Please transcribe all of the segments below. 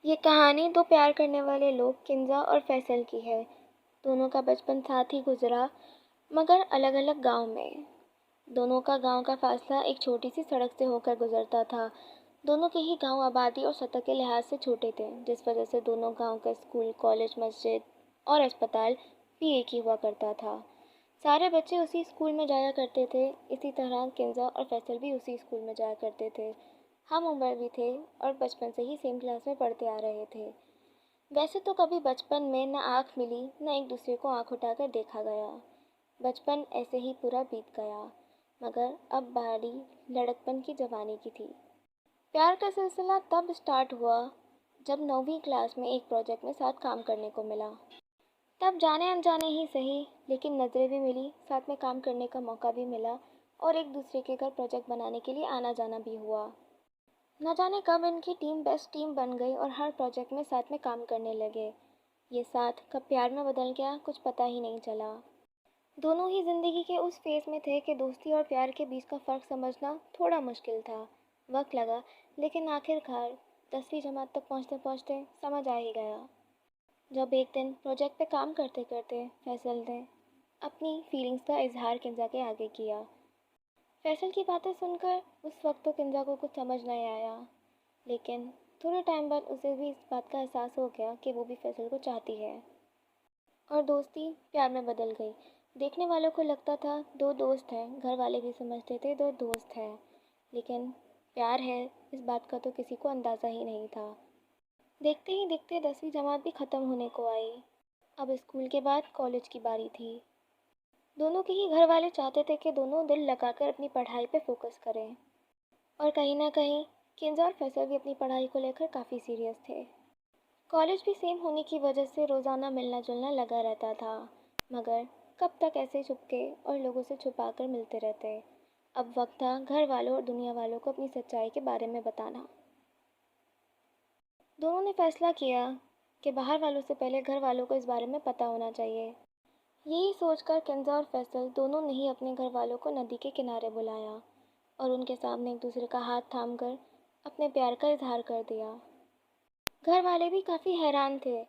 یہ کہانی دو پیار کرنے والے لوگ کنزا اور فیصل کی ہے۔ دونوں کا بچپن ساتھ ہی گزرا مگر الگ الگ گاؤں میں۔ دونوں کا گاؤں کا فاصلہ ایک چھوٹی سی سڑک سے ہو کر گزرتا تھا۔ دونوں کے ہی گاؤں آبادی اور سطح کے لحاظ سے چھوٹے تھے، جس وجہ سے دونوں گاؤں کا اسکول، کالج، مسجد اور اسپتال بھی ایک ہی ہوا کرتا تھا۔ سارے بچے اسی اسکول میں جایا کرتے تھے۔ اسی طرح کنزا اور فیصل بھی اسی اسکول میں جایا کرتے تھے۔ ہم عمر بھی تھے اور بچپن سے ہی سیم کلاس میں پڑھتے آ رہے تھے۔ ویسے تو کبھی بچپن میں نہ آنکھ ملی نہ ایک دوسرے کو آنکھ اٹھا کر دیکھا گیا۔ بچپن ایسے ہی پورا بیت گیا، مگر اب باری لڑکپن کی جوانی کی تھی۔ پیار کا سلسلہ تب اسٹارٹ ہوا جب 9ویں کلاس میں ایک پروجیکٹ میں ساتھ کام کرنے کو ملا۔ تب جانے انجانے ہی سہی، لیکن نظریں بھی ملی، ساتھ میں کام کرنے کا موقع بھی ملا اور ایک دوسرے کے گھر پروجیکٹ بنانے کے لیے آنا جانا بھی ہوا۔ نہ جانے کب ان کی ٹیم بیسٹ ٹیم بن گئی اور ہر پروجیکٹ میں ساتھ میں کام کرنے لگے۔ یہ ساتھ کب پیار میں بدل گیا کچھ پتہ ہی نہیں چلا۔ دونوں ہی زندگی کے اس فیز میں تھے کہ دوستی اور پیار کے بیچ کا فرق سمجھنا تھوڑا مشکل تھا۔ وقت لگا، لیکن آخر کار 10ویں جماعت تک پہنچتے پہنچتے سمجھ آ ہی گیا۔ جب ایک دن پروجیکٹ پہ کام کرتے کرتے فیصل نے اپنی فیلنگز کا اظہار کنزا کے آگے کیا۔ فیصل کی باتیں سن کر اس وقت تو کنزا کو کچھ سمجھ نہیں آیا، لیکن تھوڑے ٹائم بعد اسے بھی اس بات کا احساس ہو گیا کہ وہ بھی فیصل کو چاہتی ہے، اور دوستی پیار میں بدل گئی۔ دیکھنے والوں کو لگتا تھا دو دوست ہیں، گھر والے بھی سمجھتے تھے دو دوست ہیں، لیکن پیار ہے اس بات کا تو کسی کو اندازہ ہی نہیں تھا۔ دیکھتے ہی دیکھتے 10ویں جماعت بھی ختم ہونے کو آئی۔ اب اسکول کے بعد کالج کی باری تھی۔ دونوں کے ہی گھر والے چاہتے تھے کہ دونوں دل لگا کر اپنی پڑھائی پہ فوکس کریں، اور کہیں نہ کہیں کنزا اور فیصل بھی اپنی پڑھائی کو لے کر کافی سیریس تھے۔ کالج بھی سیم ہونے کی وجہ سے روزانہ ملنا جلنا لگا رہتا تھا، مگر کب تک ایسے چپکے اور لوگوں سے چھپا کر ملتے رہتے۔ اب وقت تھا گھر والوں اور دنیا والوں کو اپنی سچائی کے بارے میں بتانا۔ دونوں نے فیصلہ کیا کہ باہر والوں سے پہلے گھر والوں کو اس بارے میں پتہ ہونا چاہیے۔ یہی سوچ کر کنزا اور فیصل دونوں نے ہی اپنے گھر والوں کو ندی کے کنارے بلایا اور ان کے سامنے ایک دوسرے کا ہاتھ تھام کر اپنے پیار کا اظہار کر دیا۔ گھر والے بھی کافی حیران تھے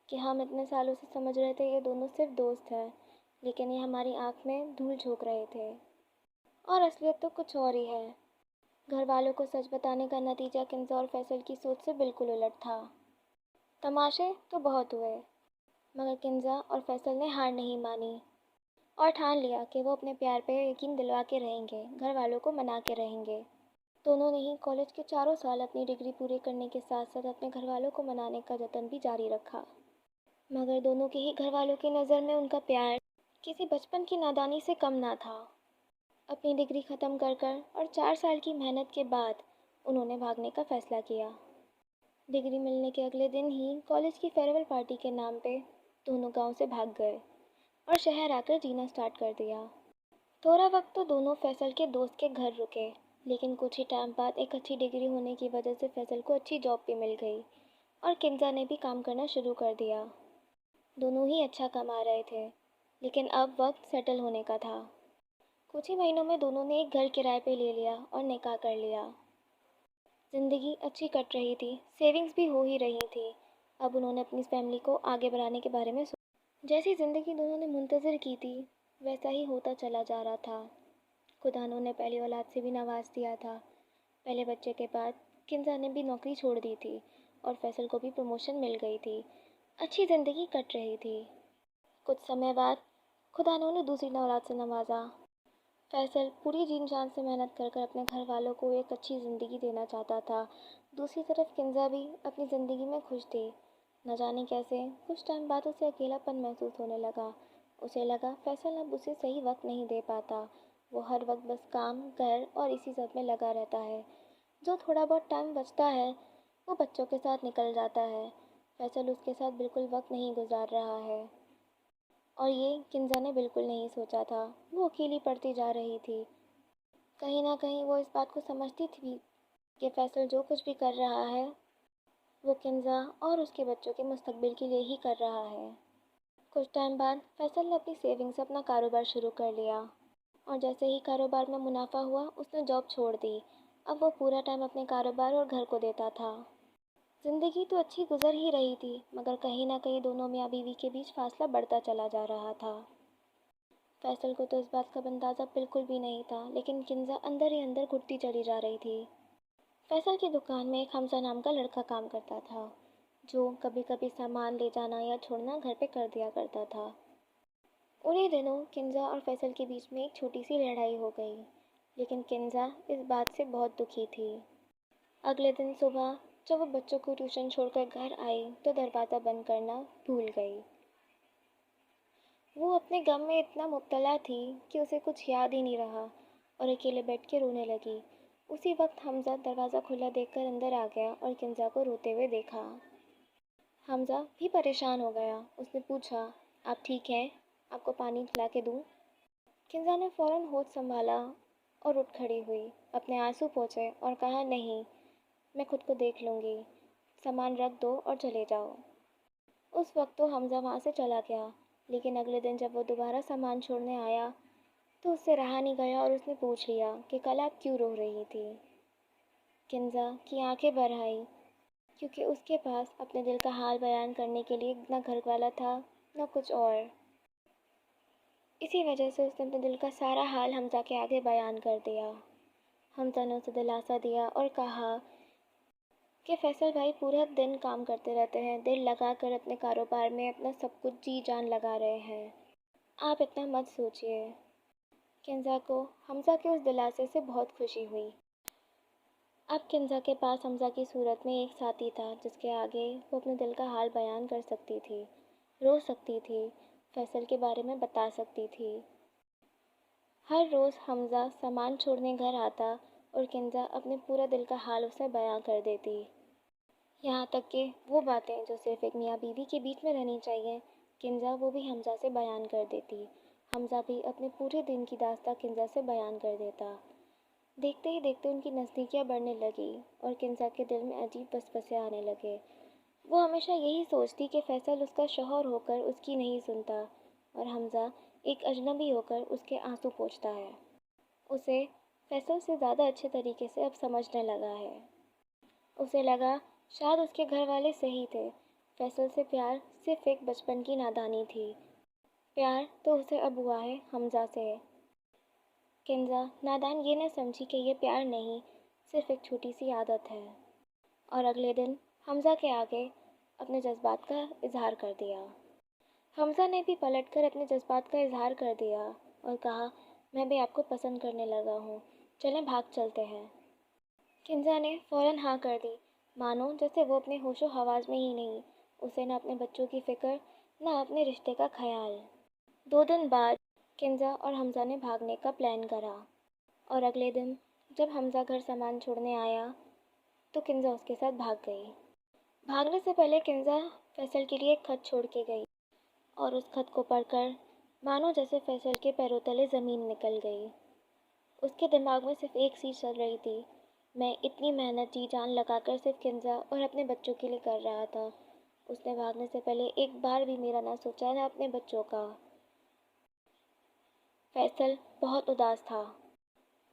کہ ہم اتنے سالوں سے سمجھ رہے تھے یہ دونوں صرف دوست ہیں، لیکن یہ ہماری آنکھ میں دھول جھونک رہے تھے، اور اصلیت تو کچھ اور ہی ہے۔ گھر والوں کو سچ بتانے کا نتیجہ کنزا اور فیصل کی سوچ سے بالکل الٹ تھا۔ تماشے تو بہت ہوئے، مگر کنزا اور فیصل نے ہار نہیں مانی اور ٹھان لیا کہ وہ اپنے پیار پہ یقین دلوا کے رہیں گے، گھر والوں کو منا کے رہیں گے۔ دونوں نے ہی کالج کے چاروں سال اپنی ڈگری پوری کرنے کے ساتھ ساتھ اپنے گھر والوں کو منانے کا جتن بھی جاری رکھا، مگر دونوں کے ہی گھر والوں کی نظر میں ان کا پیار کسی بچپن کی نادانی سے کم نہ تھا۔ اپنی ڈگری ختم کر کر اور 4 سال کی محنت کے بعد انہوں نے بھاگنے کا فیصلہ کیا۔ ڈگری ملنے کے اگلے دن ہی کالج کی فیئر ویل پارٹی کے نام پہ دونوں گاؤں سے بھاگ گئے اور شہر آ کر جینا سٹارٹ کر دیا۔ تھوڑا وقت تو دونوں فیصل کے دوست کے گھر رکے، لیکن کچھ ہی ٹائم بعد ایک اچھی ڈگری ہونے کی وجہ سے فیصل کو اچھی جاب بھی مل گئی اور کنزا نے بھی کام کرنا شروع کر دیا۔ دونوں ہی اچھا کما رہے تھے، لیکن اب وقت سیٹل ہونے کا تھا۔ کچھ ہی مہینوں میں دونوں نے ایک گھر کرائے پہ لے لیا اور نکاح کر لیا۔ زندگی اچھی کٹ رہی تھی، سیونگز بھی ہو ہی رہی تھی۔ اب انہوں نے اپنی فیملی کو آگے بڑھانے کے بارے میں جیسی زندگی دونوں نے منتظر کی تھی ویسا ہی ہوتا چلا جا رہا تھا۔ خدا نے انہیں پہلی اولاد سے بھی نواز دیا تھا۔ پہلے بچے کے بعد کنزا نے بھی نوکری چھوڑ دی تھی اور فیصل کو بھی پروموشن مل گئی تھی۔ اچھی زندگی کٹ رہی تھی۔ کچھ سمے بعد خدا نے انہیں دوسری اولاد سے نوازا۔ فیصل پوری جین جان سے محنت کر کر اپنے گھر والوں کو ایک اچھی زندگی دینا چاہتا تھا۔ دوسری طرف کنزا بھی اپنی زندگی میں خوش تھی۔ نہ جانے کیسے کچھ ٹائم بعد اسے اکیلا پن محسوس ہونے لگا۔ اسے لگا فیصل اب اسے صحیح وقت نہیں دے پاتا۔ وہ ہر وقت بس کام، گھر اور اسی سب میں لگا رہتا ہے۔ جو تھوڑا بہت ٹائم بچتا ہے وہ بچوں کے ساتھ نکل جاتا ہے۔ فیصل اس کے ساتھ بالکل وقت نہیں گزار رہا ہے، اور یہ کنزا نے بالکل نہیں سوچا تھا۔ وہ اکیلی پڑھتی جا رہی تھی۔ کہیں نہ کہیں وہ اس بات کو سمجھتی تھی کہ فیصل جو کچھ بھی کر رہا ہے وہ کنزا اور اس کے بچوں کے مستقبل کے لیے ہی کر رہا ہے۔ کچھ ٹائم بعد فیصل نے اپنی سیونگ سے اپنا کاروبار شروع کر لیا، اور جیسے ہی کاروبار میں منافع ہوا اس نے جاب چھوڑ دی۔ اب وہ پورا ٹائم اپنے کاروبار اور گھر کو دیتا تھا۔ زندگی تو اچھی گزر ہی رہی تھی، مگر کہیں نہ کہیں دونوں میاں بیوی کے بیچ فاصلہ بڑھتا چلا جا رہا تھا۔ فیصل کو تو اس بات کا اندازہ بالکل بھی نہیں تھا، لیکن کنزا اندر ہی اندر گھٹتی چلی جا رہی تھی۔ فیصل کی دکان میں ایک حمزہ نام کا لڑکا کام کرتا تھا، جو کبھی کبھی سامان لے جانا یا چھوڑنا گھر پہ کر دیا کرتا تھا۔ انہی دنوں کنزا اور فیصل کے بیچ میں ایک چھوٹی سی لڑائی ہو گئی، لیکن کنزا اس بات سے بہت دکھی تھی۔ اگلے دن صبح جب وہ بچوں کو ٹیوشن چھوڑ کر گھر آئی تو دروازہ بند کرنا بھول گئی۔ وہ اپنے غم میں اتنا مبتلا تھی کہ اسے کچھ یاد ہی نہیں رہا اور اکیلے بیٹھ کے رونے لگی۔ اسی وقت حمزہ دروازہ کھلا دیکھ کر اندر آ گیا اور کنزا کو روتے ہوئے دیکھا۔ حمزہ بھی پریشان ہو گیا۔ اس نے پوچھا، آپ ٹھیک ہیں؟ آپ کو پانی لا کے دوں؟ کنزا نے فوراً ہوش سنبھالا اور اٹھ کھڑی ہوئی، اپنے آنسو پوچھے اور کہا، نہیں، میں خود کو دیکھ لوں گی، سامان رکھ دو اور چلے جاؤ۔ اس وقت تو حمزہ وہاں سے چلا گیا، لیکن اگلے دن جب وہ دوبارہ سامان چھوڑنے آیا تو اس سے رہا نہیں گیا اور اس نے پوچھ لیا کہ کل آپ کیوں رو رہی تھی؟ کنزا کی آنکھیں بھر آئیں، کیونکہ اس کے پاس اپنے دل کا حال بیان کرنے کے لیے نہ گھر والا تھا نہ کچھ اور۔ اسی وجہ سے اس نے اپنے دل کا سارا حال حمزہ کے آگے بیان کر دیا۔ حمزہ نے اسے دلاسا دیا اور کہا کہ فیصل بھائی پورا دن کام کرتے رہتے ہیں، دل لگا کر اپنے کاروبار میں اپنا سب کچھ جی جان لگا رہے ہیں، آپ اتنا مت سوچئے۔ کنزا کو حمزہ کے اس دلاسے سے بہت خوشی ہوئی۔ اب کنزا کے پاس حمزہ کی صورت میں ایک ساتھی تھا جس کے آگے وہ اپنے دل کا حال بیان کر سکتی تھی، رو سکتی تھی، فیصل کے بارے میں بتا سکتی تھی۔ ہر روز حمزہ سامان چھوڑنے گھر آتا اور کنزا اپنے پورا دل کا حال اسے بیان کر دیتی، یہاں تک کہ وہ باتیں جو صرف ایک میاں بیوی کے بیچ میں رہنی چاہیے، کنزا وہ بھی حمزہ سے بیان کر دیتی۔ حمزہ بھی اپنے پورے دن کی داستان کنزا سے بیان کر دیتا۔ دیکھتے ہی دیکھتے ان کی نزدیکیاں بڑھنے لگی اور کنزا کے دل میں عجیب وسوسے آنے لگے۔ وہ ہمیشہ یہی سوچتی کہ فیصل اس کا شوہر ہو کر اس کی نہیں سنتا اور حمزہ ایک اجنبی ہو کر اس کے آنسو پوچھتا ہے۔ اسے فیصل سے زیادہ اچھے طریقے سے اب سمجھنے لگا ہے۔ اسے لگا شاید اس کے گھر والے صحیح تھے، فیصل سے پیار صرف ایک بچپن کی نادانی تھی، پیار تو اسے اب ہوا ہے حمزہ سے۔ کنزا نادان یہ نہ سمجھی کہ یہ پیار نہیں، صرف ایک چھوٹی سی عادت ہے، اور اگلے دن حمزہ کے آگے اپنے جذبات کا اظہار کر دیا۔ حمزہ نے بھی پلٹ کر اپنے جذبات کا اظہار کر دیا اور کہا، میں بھی آپ کو پسند کرنے لگا ہوں، چلیں بھاگ چلتے ہیں۔ کنزا نے فوراً ہاں کر دی، مانو جیسے وہ اپنے ہوش و حواس میں ہی نہیں، اسے نہ اپنے بچوں کی فکر نہ اپنے رشتے کا خیال۔ 2 دن بعد کنزا اور حمزہ نے بھاگنے کا پلان کرا، اور اگلے دن جب حمزہ گھر سامان چھوڑنے آیا تو کنزا اس کے ساتھ بھاگ گئی۔ بھاگنے سے پہلے کنزا فیصل کے لیے ایک خط چھوڑ کے گئی اور اس خط کو پڑھ کر مانو جیسے فیصل کے پیروں تلے زمین نکل گئی۔ اس کے دماغ میں صرف ایک چیز چل رہی تھی، میں اتنی محنت جی جان لگا کر صرف کنزا اور اپنے بچوں کے لیے کر رہا تھا، اس نے بھاگنے سے پہلے ایک بار بھی میرا نہ سوچا نہ اپنے بچوں کا۔ فیصل بہت اداس تھا۔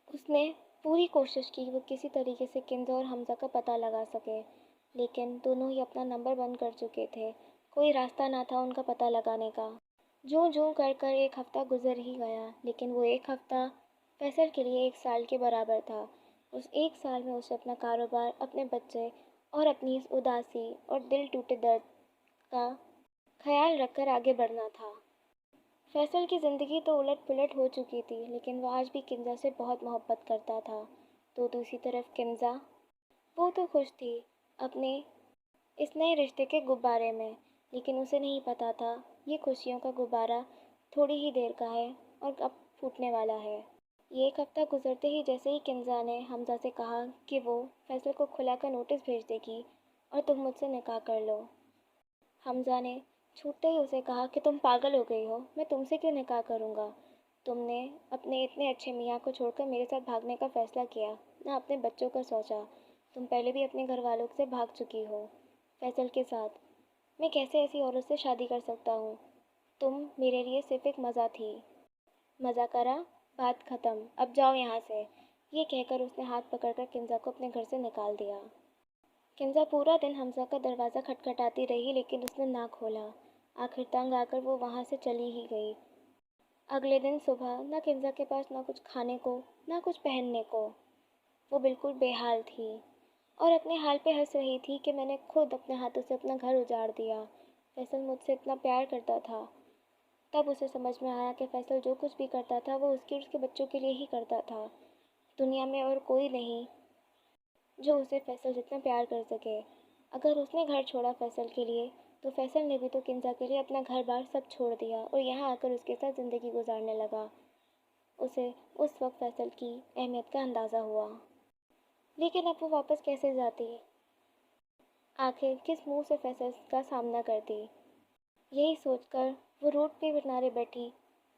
اس نے پوری کوشش کی وہ کسی طریقے سے کنزا اور حمزہ کا پتہ لگا سکے، لیکن دونوں ہی اپنا نمبر بند کر چکے تھے، کوئی راستہ نہ تھا ان کا پتہ لگانے کا۔ جوں جوں کر کر ایک ہفتہ گزر ہی گیا، لیکن وہ ایک ہفتہ فیصل کے لیے 1 سال کے برابر تھا۔ اس 1 سال میں اسے اپنا کاروبار، اپنے بچے اور اپنی اس اداسی اور دل ٹوٹے درد کا خیال رکھ کر آگے بڑھنا تھا۔ فیصل کی زندگی تو الٹ پلٹ ہو چکی تھی، لیکن وہ آج بھی کنزا سے بہت محبت کرتا تھا۔ تو دوسری طرف کنزا، وہ تو خوش تھی اپنے اس نئے رشتے کے غبارے میں، لیکن اسے نہیں پتہ تھا یہ خوشیوں کا غبارہ تھوڑی ہی دیر کا ہے اور اب پھوٹنے والا ہے۔ یہ 1 ہفتہ گزرتے ہی جیسے ہی کنزا نے حمزہ سے کہا کہ وہ فیصل کو کھلا کر نوٹس بھیج دے گی اور تم مجھ سے نکاح کر لو، حمزہ نے چھوٹتے ہی اسے کہا کہ تم پاگل ہو گئی ہو، میں تم سے کیوں نکاح کروں گا؟ تم نے اپنے اتنے اچھے میاں کو چھوڑ کر میرے ساتھ بھاگنے کا فیصلہ کیا، نہ اپنے بچوں کا سوچا، تم پہلے بھی اپنے گھر والوں سے بھاگ چکی ہو فیصل کے ساتھ، میں کیسے ایسی عورت سے شادی کر سکتا ہوں؟ تم میرے لیے صرف ایک مزہ تھی، مزہ کرا، بات ختم، اب جاؤ یہاں سے۔ یہ کہہ کر اس نے ہاتھ پکڑ کر کنزا کو اپنے گھر سے نکال دیا۔ کنزا پورا دن حمزہ کا دروازہ کھٹکھٹاتی رہی لیکن اس نے نہ کھولا۔ آخر تنگ آ کر وہ وہاں سے چلی ہی گئی۔ اگلے دن صبح نہ کنزا کے پاس نہ کچھ کھانے کو نہ کچھ پہننے کو۔ وہ بالکل بے حال تھی اور اپنے حال پہ ہنس رہی تھی کہ میں نے خود اپنے ہاتھوں سے اپنا گھر اجاڑ دیا۔ فیصل مجھ سے اتنا پیار کرتا تھا۔ تب اسے سمجھ میں آیا کہ فیصل جو کچھ بھی کرتا تھا وہ اس کے اور اس کے بچوں کے لیے ہی کرتا تھا۔ دنیا میں اور کوئی نہیں جو اسے فیصل جتنا پیار کر سکے۔ اگر اس نے گھر چھوڑا فیصل کے لیے تو فیصل نے بھی تو کنزا کے لیے اپنا گھر بار سب چھوڑ دیا اور یہاں آ کر اس کے ساتھ زندگی گزارنے لگا۔ اسے اس وقت فیصل کی اہمیت کا اندازہ ہوا۔ لیکن اب وہ واپس کیسے جاتی؟ آخر کس منہ سے فیصل کا سامنا کرتی؟ یہی سوچ کر وہ روڈ پہ کنارے بیٹھی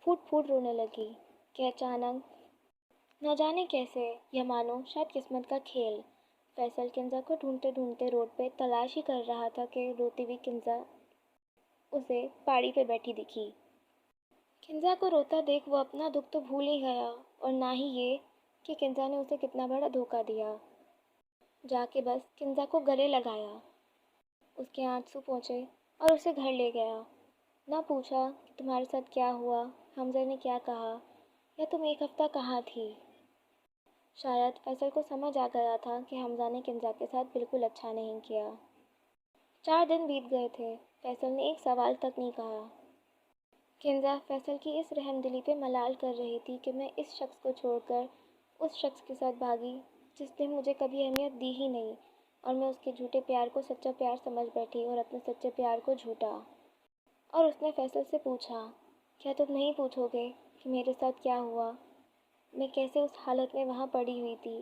پھوٹ پھوٹ رونے لگی کہ اچانک نہ جانے کیسے یا مانو شاید قسمت کا کھیل، فیصل کنزا کو ڈھونڈتے ڈھونڈتے روڈ پہ تلاش ہی کر رہا تھا کہ روتی ہوئی کنزا اسے پاڑی پہ بیٹھی دکھی۔ کنزا کو روتا دیکھ وہ اپنا دکھ تو بھول ہی گیا اور نہ ہی یہ کہ کنزا نے اسے کتنا بڑا دھوکہ دیا۔ جا کے بس کنزا کو گلے لگایا، اس کے آنسو پہنچے اور اسے گھر لے گیا۔ نہ پوچھا کہ تمہارے ساتھ کیا ہوا، حمزہ نے کیا کہا یا تم ایک ہفتہ کہاں تھی۔ شاید فیصل کو سمجھ آ گیا تھا کہ حمزہ نے کنزا کے ساتھ بالکل اچھا نہیں کیا۔ 4 دن بیت گئے تھے، فیصل نے ایک سوال تک نہیں کہا۔ کنزا فیصل کی اس رحم دلی پہ ملال کر رہی تھی کہ میں اس شخص کو چھوڑ کر اس شخص کے ساتھ بھاگی جس نے مجھے کبھی اہمیت دی ہی نہیں، اور میں اس کے جھوٹے پیار کو سچا پیار سمجھ بیٹھی اور اپنے سچے پیار کو جھوٹا۔ اور اس نے فیصل سے پوچھا، کیا تم نہیں پوچھو گے کہ میرے ساتھ کیا ہوا، میں کیسے اس حالت میں وہاں پڑی ہوئی تھی؟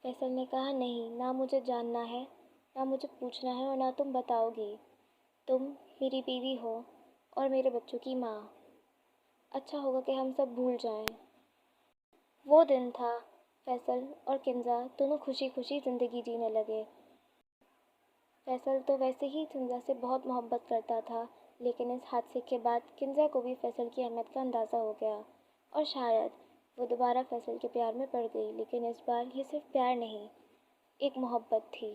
فیصل نے کہا، نہیں، نہ مجھے جاننا ہے، نہ مجھے پوچھنا ہے اور نہ تم بتاؤ گی۔ تم میری بیوی ہو اور میرے بچوں کی ماں۔ اچھا ہوگا کہ ہم سب بھول جائیں۔ وہ دن تھا۔ فیصل اور کنزا دونوں خوشی خوشی زندگی جینے لگے۔ فیصل تو ویسے ہی کنزا سے بہت محبت کرتا تھا، لیکن اس حادثے کے بعد کنزا کو بھی فیصل کی اہمیت کا اندازہ ہو گیا اور شاید وہ دوبارہ فیصل کے پیار میں پڑ گئی، لیکن اس بار یہ صرف پیار نہیں، ایک محبت تھی۔